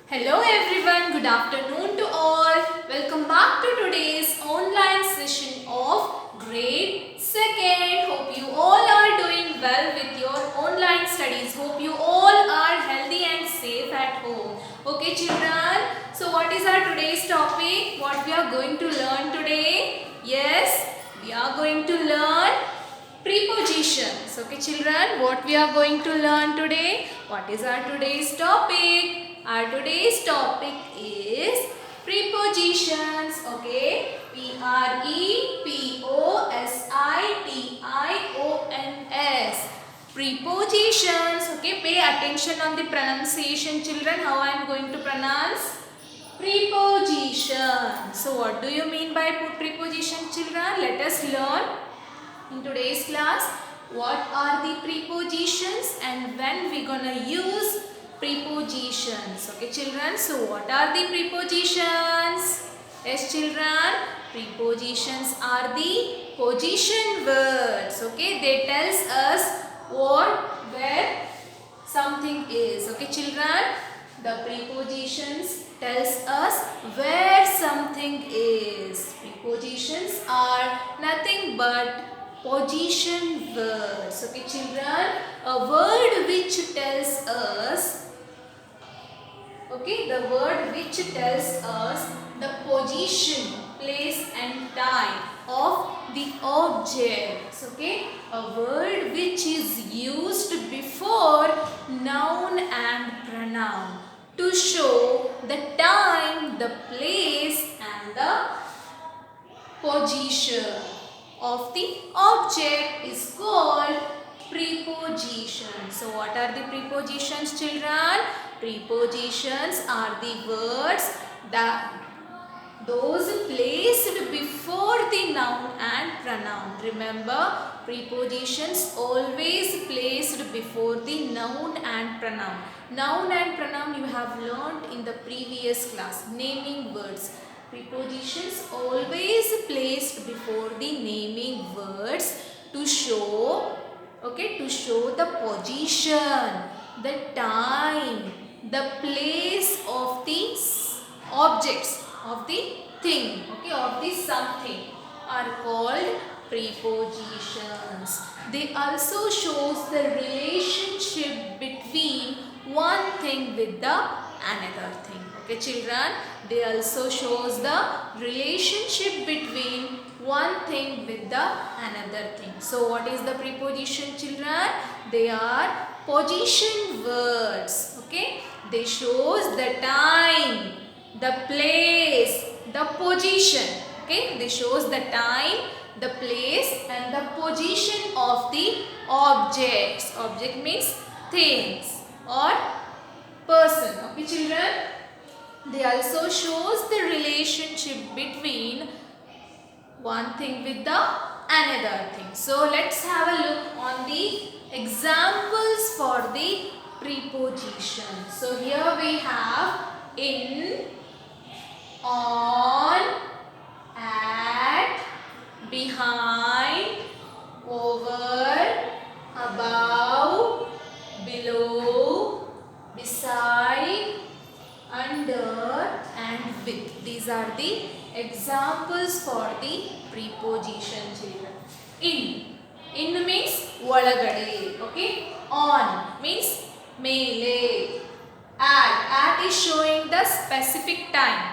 Hello everyone, good afternoon to all. Welcome back to today's online session of grade 2nd. Hope you all are doing well with your online studies. Hope you all are healthy and safe at home. Okay children, so what is our today's topic? What we are going to learn today? Yes, we are going to learn prepositions. Okay children, what we are going to learn today? What is our today's topic? Our today's topic is prepositions. Okay, prepositions. Prepositions. Okay, pay attention on the pronunciation, children. How I am going to pronounce preposition. So what do you mean by preposition, children? Let us learn in today's class what are the prepositions and when we gonna use prepositions. Okay children, so what are the prepositions? Yes children, prepositions are the position words. Okay, they tells us what, where something is. Okay children, the prepositions tells us where something is. Prepositions are nothing but position words. Okay children, a word which tells us, okay, the word which tells us the position, place and time of the objects. Okay, a word which is used before noun and pronoun to show the time, the place and the position of the object is called preposition. So what are the prepositions children? Prepositions are the words that those placed before the noun and pronoun. Remember, prepositions always placed before the noun and pronoun. Noun and pronoun you have learned in the previous class, naming words. Prepositions always placed before the naming words to show, okay, to show the position, the time, the place of the objects, of the thing, okay, of the something are called prepositions. They also shows the relationship between one thing with the another thing. Okay children, they also shows the relationship between one thing with the another thing. So what is the preposition children? They are position words. Okay, they shows the time, the place, the position. Okay, they shows the time, the place and the position of the objects. Object means things or person. Okay children, they also shows the relationship between one thing with the another thing. So let's have a look on the examples for the preposition. So here we have in, on, at, behind, over, above, below, beside, under and with. These are the examples for the preposition children. In means ಒಳಗಡೆ. Okay, on means ಮೇಲೆ. At is showing the specific time.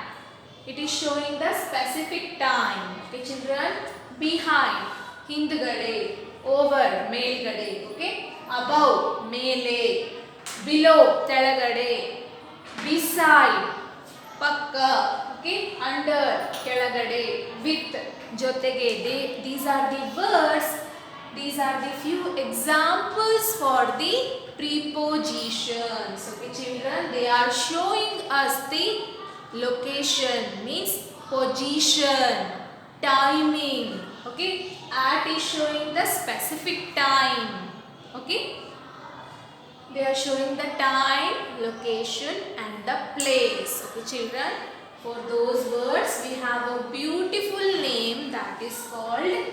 It is showing the specific time. Okay children, behind ಹಿಂದ್ಗಡೆ, over ಮೇಲ್ಗಡೆ. Okay, above ಮೇಲೆ, below ತೆಳಗಡೆ, beside ಪಕ್ಕ, okay, under ಕೆಳಗಡೆ, with ಜೊತೆಗೆ. These are the words, these are the few examples for the prepositions. Okay children, they are showing us the location means position, timing. Okay, at is showing the specific time. Okay, they are showing the time, location and the place. Okay children, for those words we have a beautiful name that is called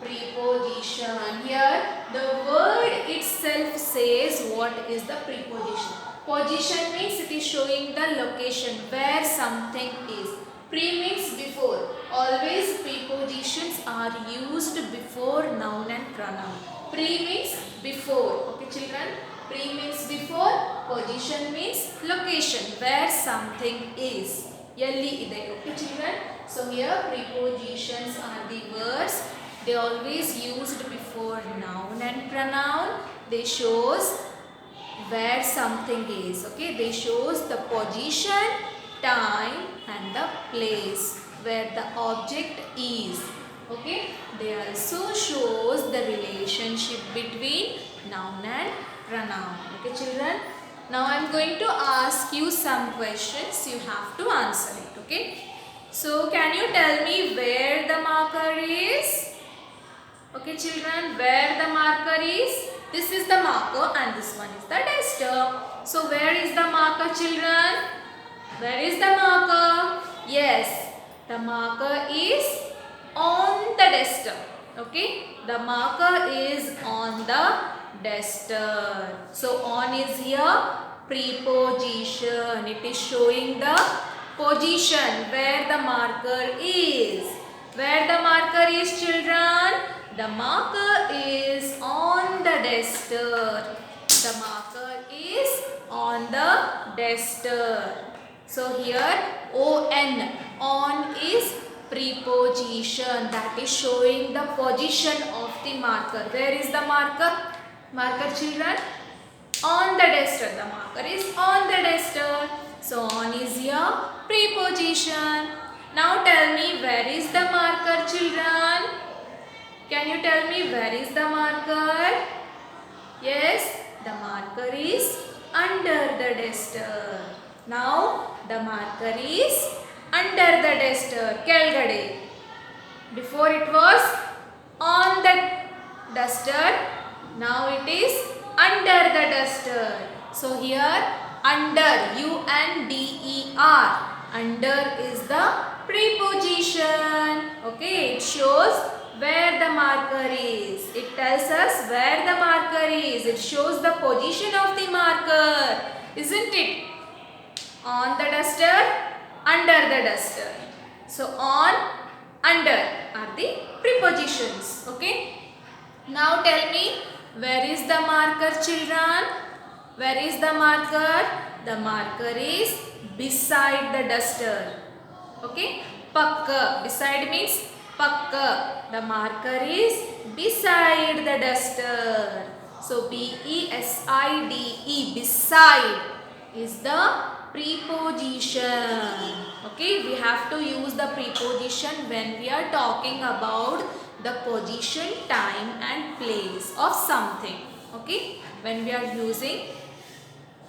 preposition. Here the word itself says what is the preposition. Position means it is showing the location where something is. Pre means before. Always prepositions are used before noun and pronoun. Pre means before. Okay children. Pre means before. Position means location where something is. Yalli ide. Okay children. So here prepositions are the words. They always used before noun and pronoun. They shows where something is. Okay, they shows the position, time and the place where the object is. Okay, they also shows the relationship between noun and pronoun. Okay children, now I am going to ask you some questions. You have to answer it. Okay, so can you tell me where the marker is? Okay children, where the marker is? This is the marker and this one is the duster. So where is the marker children? Where is the marker? Yes, the marker is on the duster. Okay, the marker is on the duster. So on is here preposition. It is showing the position where the marker is. Where the marker is children? The marker is on the duster. The marker is on the duster. So here on is preposition, that is showing the position of the marker. Where is the marker? Marker children? On the duster. The marker is on the duster. So on is here preposition. Now tell me where is the marker children? Can you tell me where is the marker? Yes, the marker is under the duster. Now the marker is under the duster. Kelgade. Before it was on the duster. Now it is under the duster. So here under, U-N-D-E-R. Under is the preposition. Okay, it shows where the marker is. It tells us where the marker is. It shows the position of the marker. Isn't it? On the duster, under the duster. So on, under are the prepositions. Okay. Now tell me, where is the marker children? Where is the marker? The marker is beside the duster. Okay. Pakka. Beside means pakka. The marker is beside the duster. So B-E-S-I-D-E, beside is the preposition. Okay, we have to use the preposition when we are talking about the position, time and place of something. Okay, when we are using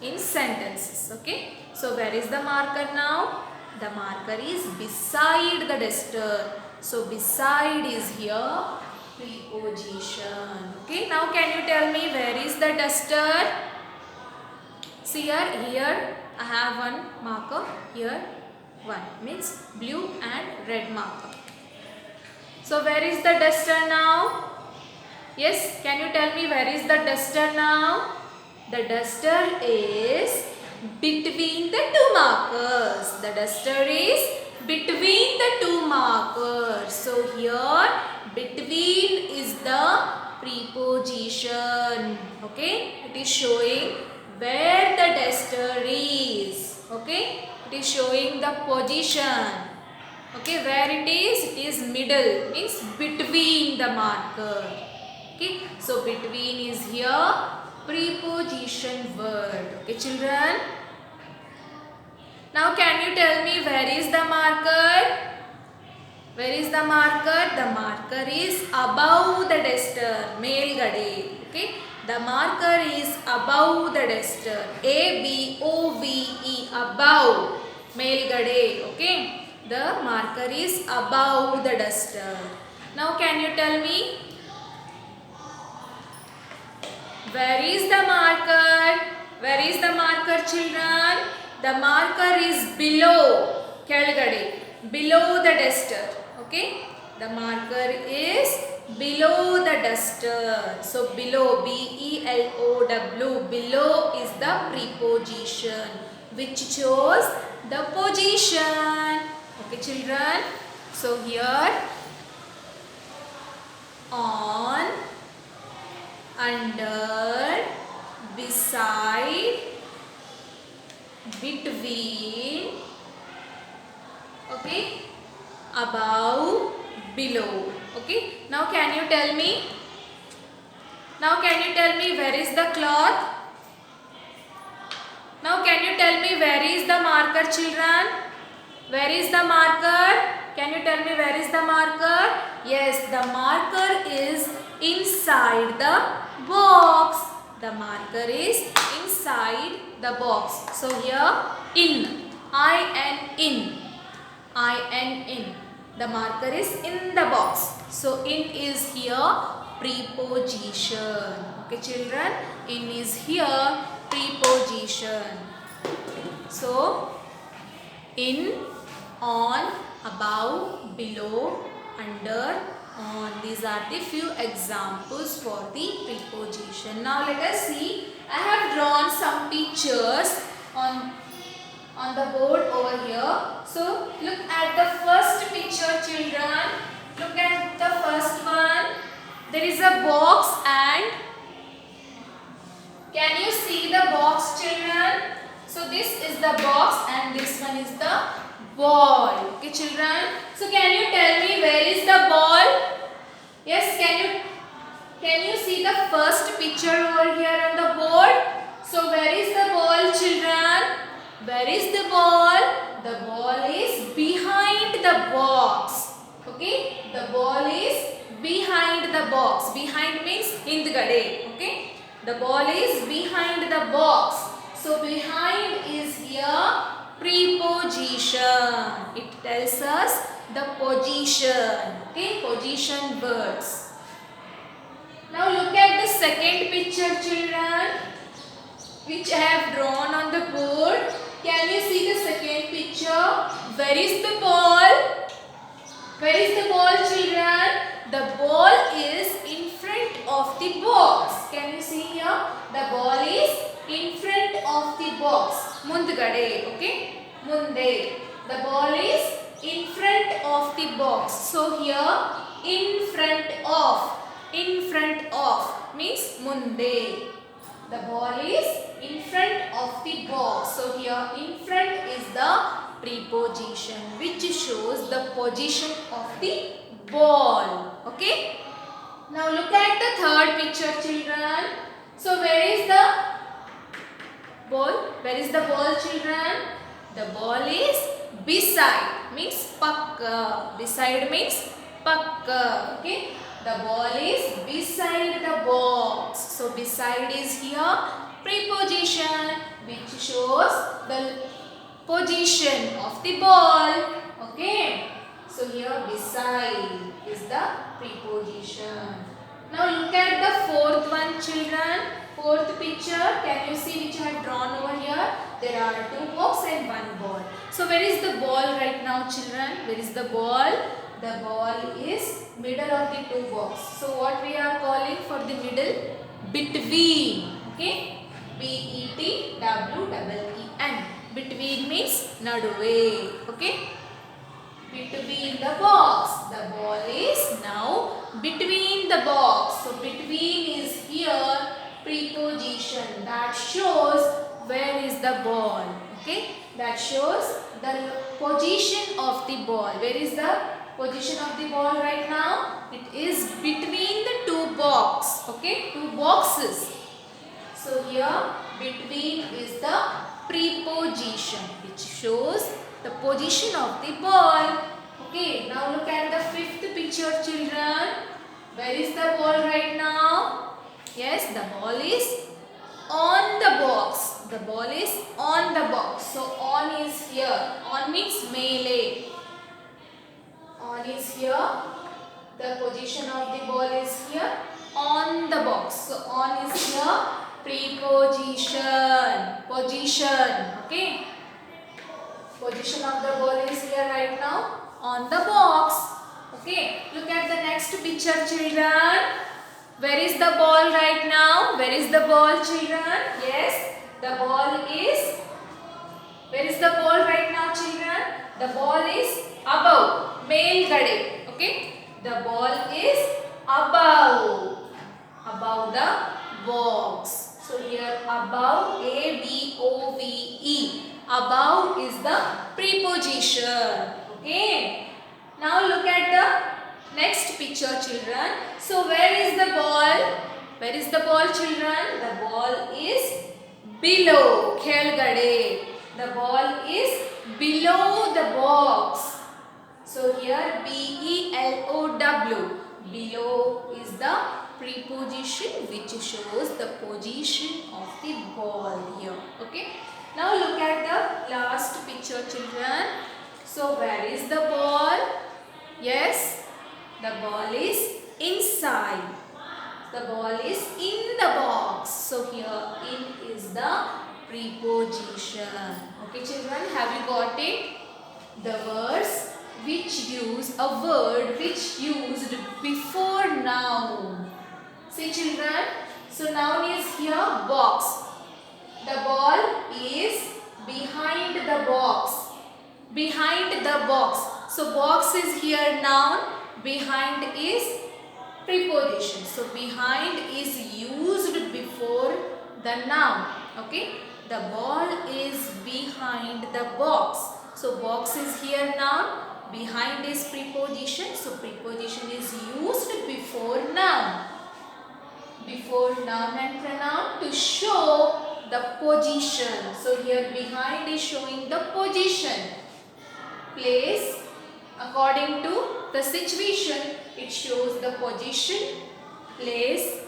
in sentences. Okay, so where is the marker now? The marker is beside the duster. So beside is here preposition. Okay, now can you tell me where is the duster? See here I have one marker, here one, means blue and red marker. So where is the duster now? Yes, can you tell me where is the duster now? The duster is between the two markers. The duster is between the two markers. So here between is the preposition. Okay, it is showing where the duster is. Okay, it is showing the position. Okay, where it is middle, means between the marker. Okay, so between is here preposition word. Okay children, now can you tell me where is the marker? Where is the marker? The marker is above the duster, melgade. Okay, the marker is above the duster, A-B-O-V-E, above, melgade. Okay, the marker is above the duster. Now can you tell me where is the marker? Where is the marker children? The marker is below, kelgade, below the duster. Okay, the marker is below the duster. So below, B-E-L-O-W, below is the preposition which shows the position. Okay children, so here on, under, beside, between, okay, above, below. Okay, now can you tell me where is the cloth? Now can you tell me where is the marker children? Where is the marker? Can you tell me where is the marker? Yes, the marker is inside the box. The marker is inside the box. So here in, I-N, in. The marker is in the box. So in is here preposition. Okay children, in is here preposition. So in, on, above, below, under, on. These are the few examples for the preposition. Now let us see. I have drawn some pictures on the board over here. So look at the first picture children. Look at the first one. There is a box and can you see the box children? So this is the box and this one is the ball. Okay children. So can you tell me where is the ball? Yes, can you see the first picture over here on the board? So where is the ball children? Where is the ball? The ball is behind the box. Okay? The ball is behind the box. Behind means hindgade. Okay? The ball is behind the box. So behind is here preposition. It tells us the position. Okay? Position words. Now look at the second picture children, which I have drawn on the board. Can you see the second picture? Where is the ball? Where is the ball children? The ball is in front of the box. Can you see here? The ball is in front of the box. Mundgade. Okay? Munde. The ball is in front of the box. So here in front of. In front of means munde. The ball is in front of the box. So here in front is the preposition which shows the position of the ball. Okay. Now look at the third picture children. So where is the ball? Where is the ball children? The ball is beside means pakka. Beside means pakka. Okay. The ball is beside the box. So beside is here preposition which shows the position of the ball. Okay. So here beside is the preposition. Now look at the fourth one children. Fourth picture. Can you see which I have drawn over here? There are two boxes and one ball. So where is the ball right now children? Where is the ball? The ball is middle of the two boxes. So what we are calling for the middle? Between. Okay. B-E-T-W-E-E-N. Between means naduve. Okay. Between the box. The ball is now between the box. So between is here preposition that shows where is the ball. Okay. That shows the position of the ball. Where is the position of the ball right now? It is between the two boxes. Okay, two boxes. So here between is the preposition which shows the position of the ball. Okay, now look at the fifth picture children. Where is the ball right now? Yes, the ball is on the box. The ball is on the box. So on is here. On means melee. On is here. The position of the ball is here on the box. So on is here preposition. Position. Okay. Position of the ball is here right now on the box. Okay, look at the next picture, children. Where is the ball right now? Where is the ball, children? Yes, the ball is. Where is the ball right now, children? The ball is above. Melgade. Okay, the ball is above the box. So here above, A-B-O-V-E. Above is the preposition. Okay. Now look at the next picture, children. So where is the ball? Where is the ball, children? The ball is below. Khelgade. The ball is below the box. So here B-E-L-O-W. Below is the preposition which shows the position of the ball here. Okay. Now look at the last picture, children. So where is the ball? Yes, the ball is inside. The ball is in the box. So here in is the preposition. Okay, children, have you got it? The words which use a word which used before noun. See, children. So noun is here box. The ball is behind the box. Behind the box. So box is here noun. Behind is preposition. So behind is used before the noun. Okay. The ball is behind the box. So box is here noun. Behind is preposition. So preposition is used before noun. Before noun and pronoun to show the position. So here behind is showing the position. Place according to the situation, it shows the position, place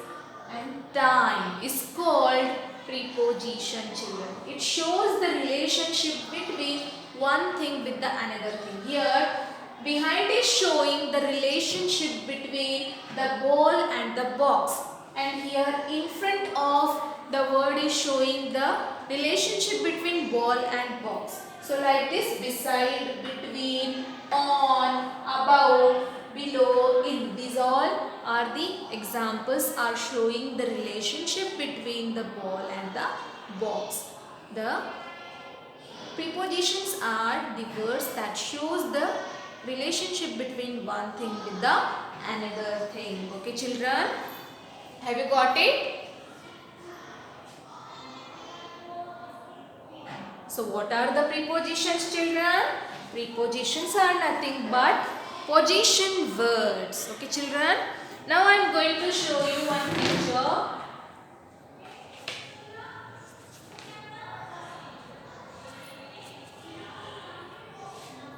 and time is called preposition, children. It shows the relationship between one thing with the another thing. Here behind is showing the relationship between the ball and the box, and here in front of the word is showing the relationship between ball and box. So like this, beside, between, on, above, below, in. These all are the examples are showing the relationship between the ball and the box. The prepositions are the words that shows the relationship between one thing with the another thing. Okay, children? Have you got it? So what are the prepositions, children? Prepositions are nothing but position words. Okay, children? Now I am going to show you one picture.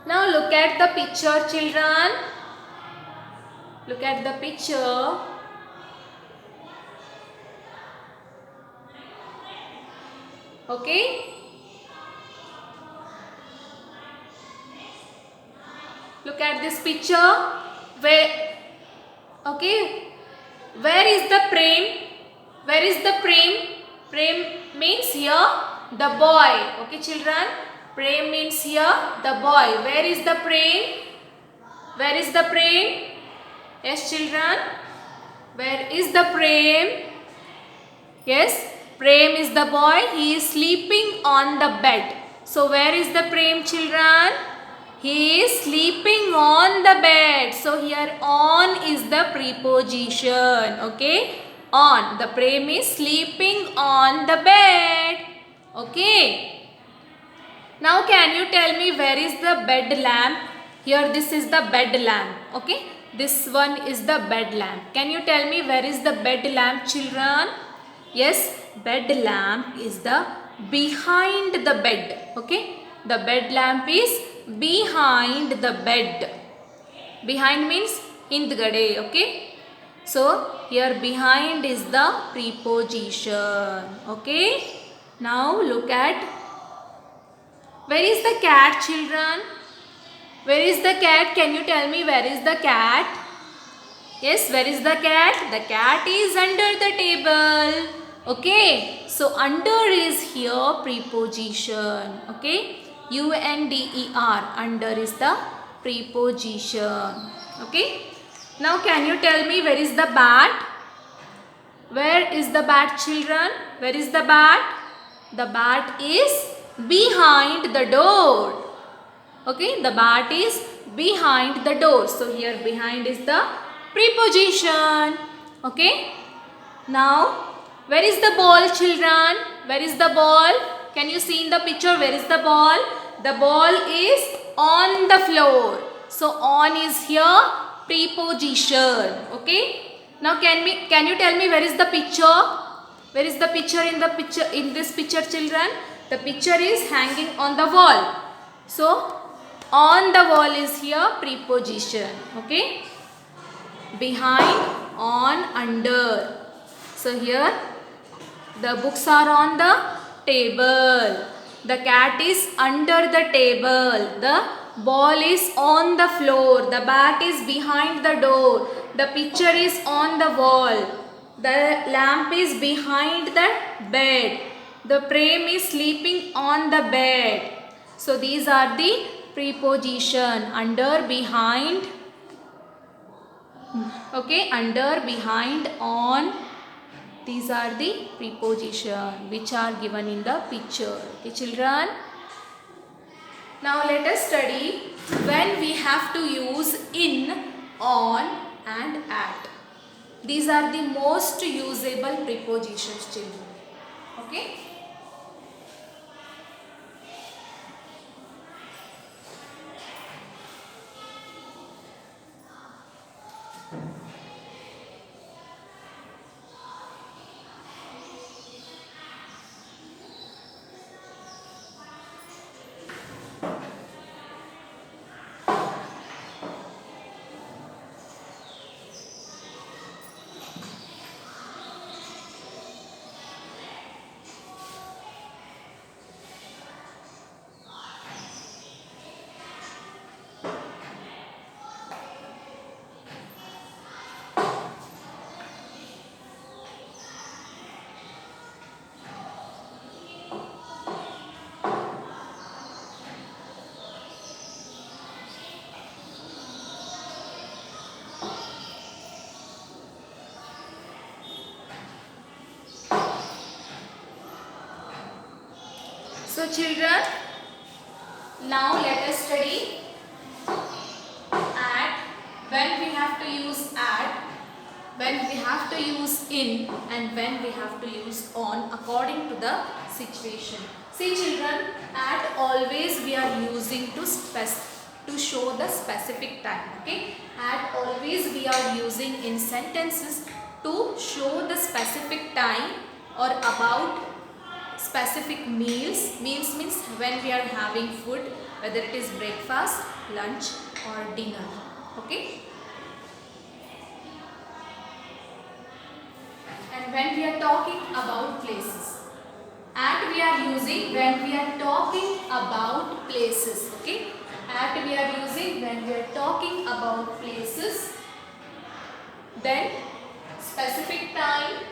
Now look at the picture, children. Look at the picture. Okay? Look at this picture. Where is the frame? Where is the frame? Frame means here the boy. Okay, children? Frame means here the boy. Where is the frame? Where is the frame? Yes, children? Where is the frame? Yes, frame is the boy. He is sleeping on the bed. So where is the frame, children? He is sleeping on the bed. So here on is the preposition. Okay. On. The frame is sleeping on the bed. Okay. Now can you tell me where is the bed lamp? Here this is the bed lamp. Okay. This one is the bed lamp. Can you tell me where is the bed lamp, children? Yes. Bed lamp is the behind the bed. Okay. The bed lamp is behind the bed. Behind means hindgade. Okay. So here behind is the preposition. Okay. Now look at where is the cat, children? Where is the cat? Can you tell me where is the cat? Yes, where is the cat? The cat is under the table. Okay. So under is here preposition. Okay. U-N-D-E-R. Under is the preposition. Okay. Now can you tell me where is the bat? Where is the bat, children? Where is the bat? The bat is behind the door. Okay, the bat is behind the door. So here behind is the preposition. Okay. Now, where is the ball, children? Where is the ball? Can you see in the picture where is the ball? The ball is on the floor. So, on is here preposition. Okay. Now, can you tell me where is the picture? Where is the picture in this picture, children? The picture is hanging on the wall. So, on the wall is here preposition. Okay. Behind, on, under. So here the books are on the table. The cat is under the table. The ball is on the floor. The bat is behind the door. The picture is on the wall. The lamp is behind the bed. The frame is sleeping on the bed. So these are the preposition: under, behind. Okay, under, behind, on. These are the preposition which are given in the picture. Okay, children. Now let us study when we have to use in, on and at. These are the most usable prepositions, children. Okay. So children, now let us study at, when we have to use at, when we have to use in, and when we have to use on according to the situation. See children, at always we are using to show the specific time. Okay, at always we are using in sentences to show the specific time or about specific meals. Meals means when we are having food, whether it is breakfast, lunch or dinner. Okay. And when we are talking about places, at we are using when we are talking about places. Okay. At we are using when we are talking about places. Then specific time.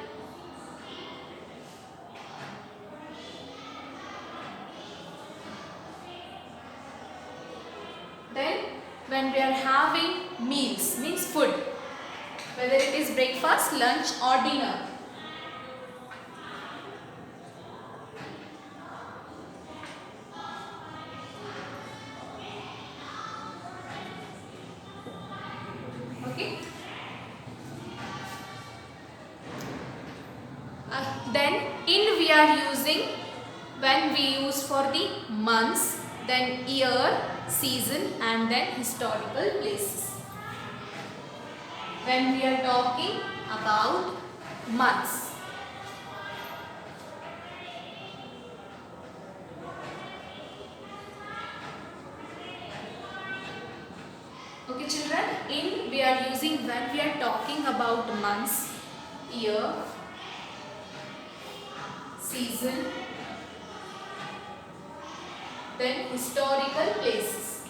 Then when we are having meals, means food, whether it is breakfast, lunch or dinner. Okay. Then in we are using when we use for the months, then year, season and then historical places. When we are talking about months. Okay children, in we are using when we are talking about months, year, season, then historical places,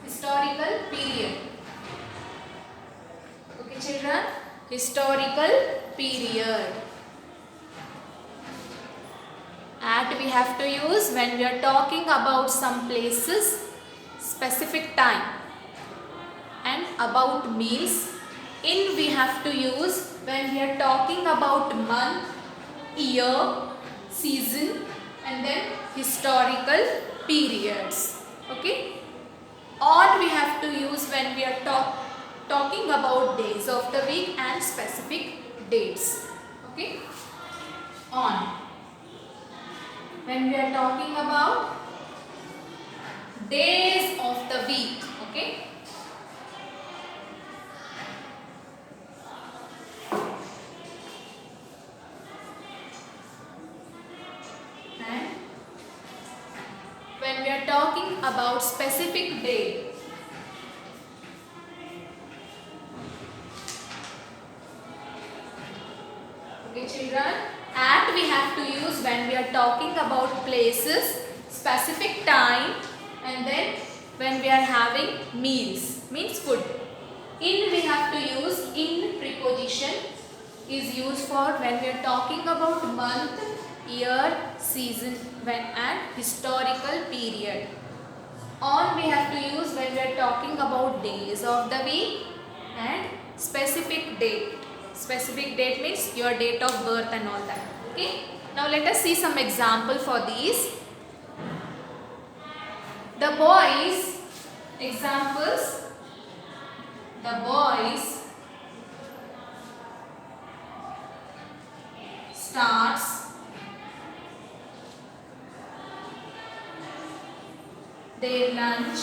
historical period. Okay children, historical period. At we have to use when we are talking about some places, specific time. about meals. In we have to use when we are talking about month, year, season and then historical periods. Okay. On we have to use when we are talking about days of the week and specific dates. Okay. On. When we are talking about days of the week. Okay. And when we are talking about specific day. Okay children, at we have to use when we are talking about places, specific time and then when we are having meals, means food. In we have to use in preposition is used for when we are talking about month, year, season and historical period. On we have to use when we are talking about days of the week and specific date. Specific date means your date of birth and all that. Okay. Now let us see some example for these. The boys, examples. The boys starts their lunch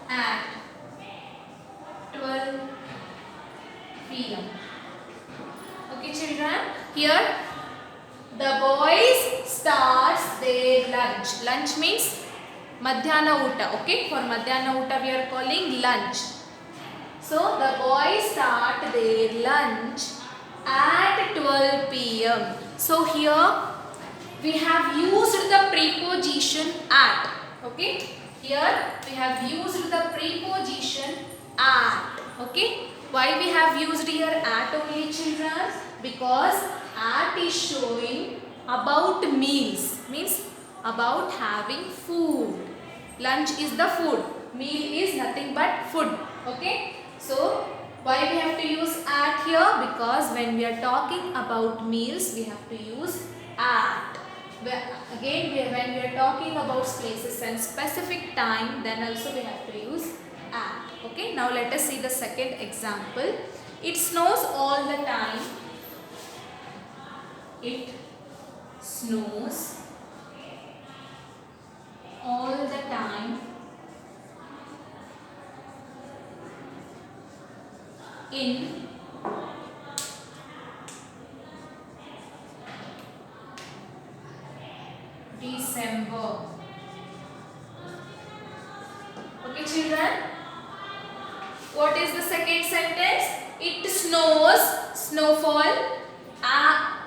at 12 p.m. Okay children, here the boys starts their lunch. Lunch means Madhyana Uta. Okay, for Madhyana Uta we are calling lunch. So the boys start their lunch at 12 p.m. So here we have used the preposition at. Okay, here we have used the preposition at. Okay, why we have used here at only children? Because at is showing about meals, means about having food. Lunch is the food, meal is nothing but food. Okay, so why we have to use at here? Because when we are talking about meals we have to use at. Again when we are talking about places and specific time, then also we have to use at. Okay, now let us see the second example. It snows all the time. It snows all the time in December. Okay children, what is the second sentence? It snows, snowfall.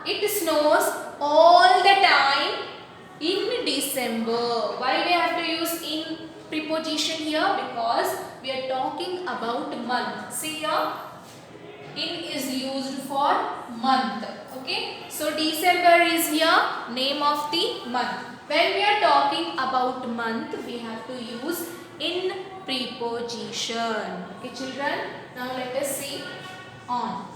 It snows all the time in December. Why we have to use in preposition here? Because we are talking about month. See here, in is used for month. Okay, so December is here name of the month. When we are talking about month, we have to use in preposition. Okay children, now let us see on.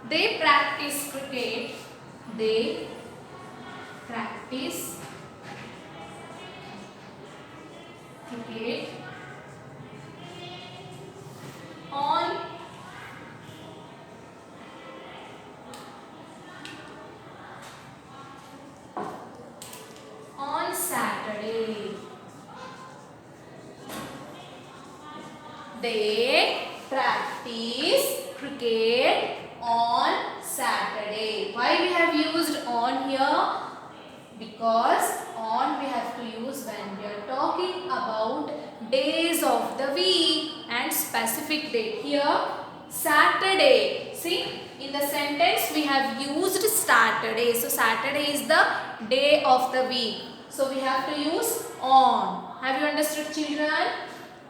They practice cricket. They practice cricket on Saturday. They practice cricket on Saturday. Why we have used on here? Because on we have to use when we are talking about days of the week and specific date. Here Saturday. See, in the sentence we have used Saturday. So Saturday is the day of the week. So we have to use on. Have you understood children?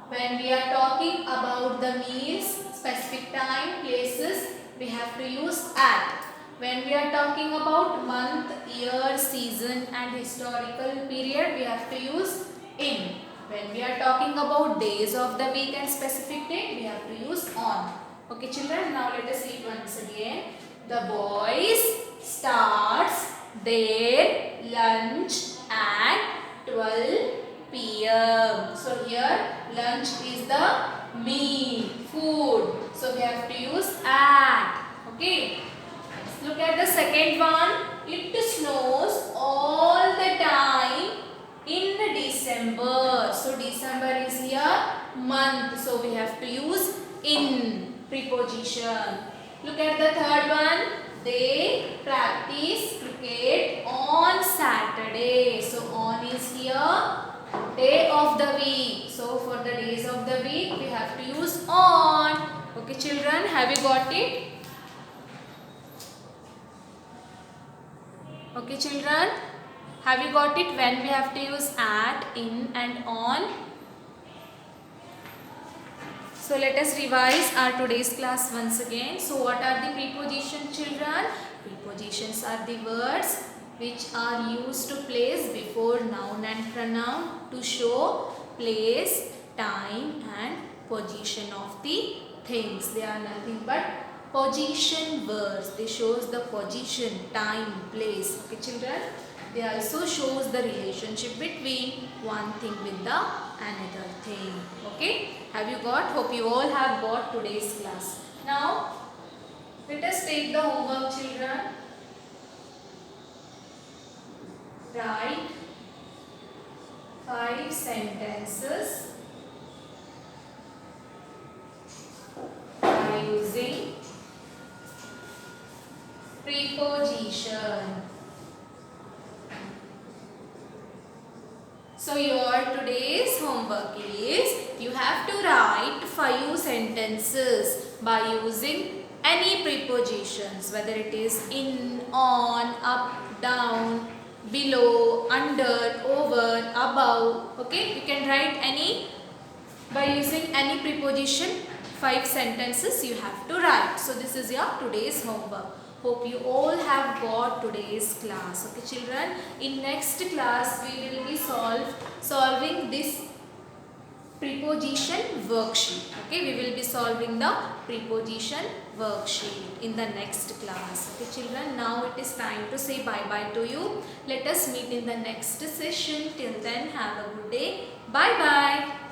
When we are talking about the meals, specific time, places, we have to use at. When we are talking about month, year, season and historical period, we have to use in. When we are talking about days of the week and specific date, we have to use on. Okay children, now let us read once again. The boys starts their lunch at 12 p.m. So here lunch is the meal, food. So we have to use at. Okay. Look at the second one. It snows all the time in December. So December is here month. So we have to use in preposition. Look at the third one. They practice cricket on Saturday. So on is here day of the week. So for the days of the week we have to use on. Okay children, have you got it? Okay children, have you got it when we have to use at, in and on? So let us revise our today's class once again. So what are the prepositions children? Prepositions are the words which are used to place before noun and pronoun to show place, time and position of the things. They are nothing but position words. They shows the position, time, place. Okay children, they also shows the relationship between one thing with the another thing. Okay, have you got? Hope you all have got today's class. Now let us take the homework children. Write 5 sentences by using preposition. So your today's homework is you have to write 5 sentences by using any prepositions, whether it is in, on, up, down, below, under, over, above. Okay, you can write any by using any preposition. 5 sentences you have to write. So this is your today's homework. Hope you all have got today's class. Okay children, in next class we will be solving this preposition worksheet. Okay, we will be solving the preposition worksheet in the next class. Okay children, now it is time to say bye bye to you. Let us meet in the next session. Till then, have a good day. Bye bye.